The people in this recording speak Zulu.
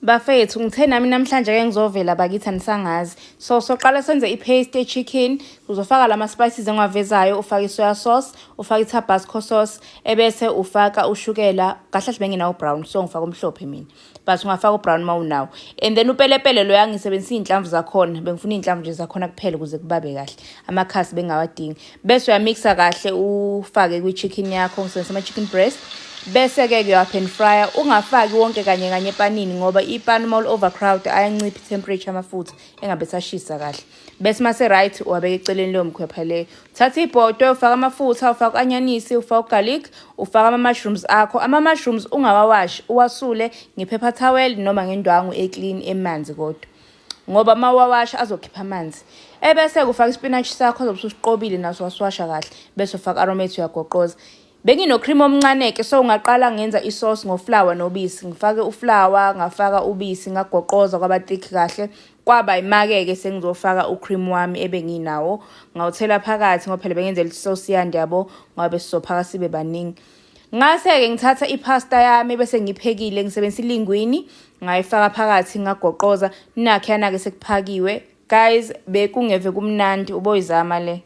Bafethu ngithe nami namhlanje ke ngizovela bakithi anisangazi. So soqala senze ipaste ye-chicken, uzofaka lama spices engiwavezayo, ufaka isoya sauce, ufaka itabasco sauce, ebese ufaka ushukela, kahle kahle benginawo brown, so ngifaka omhlophe mina. But ungafaka ubrown mawunawo. And then upelepele lo yangisebenzisa inhlamvu zakhona, bengifuna inhlamvu nje zakhona kuphela ukuze kubabe kahle. Amakhasi bengawadingi. Bese uyamixa kahle ufake kwi-chicken yakho, ngisebenzisa ama-chicken breast. Bese-ke uyapan fryer, ungafaki wonke kanye kanye epanini ngoba ipani uma overcrowd ayancipha temperature amafutha engabe sashisa kahle. Bese mase right uwabeka eceleni leyo mkhwepha leyo. Thatha ibhodo ufaka amafutha, ufaka anyanisi, ufaka garlic, ufaka ama-mushrooms akho. Ama-mushrooms ungawawashi, uwasule ngepaper towel noma ngendwangu eclean emanzi kodwa. Ngoba mawawasha azokhipha amanzi. Ebese ufaka ispinach sakho ozobe usiqobile naso waswasha kahle. Bese ufaka aromate uyagoqoza. Bengino cream omncane-ke, so ungaqala ngenza isauce ngoflour nobisi. Ngifake uflour, ngafaka ubisi, ngagoqoza kwaba thick kahle. Kwaba imake-ke sengizofaka ucream wami ebenginawo. Ngawuthela phakathi ngoba phela bengenzela isauce yande yabo ngoba besizophaka sibe baningi. Ngase-ke ngithatha ipasta yami bese ngiphekile ngisebenzisa ilingwini, ngayifaka phakathi ngagoqoza. Nakho yana-ke sekuphakiwe. Guys, bekungeve kumnandi uboyizama le.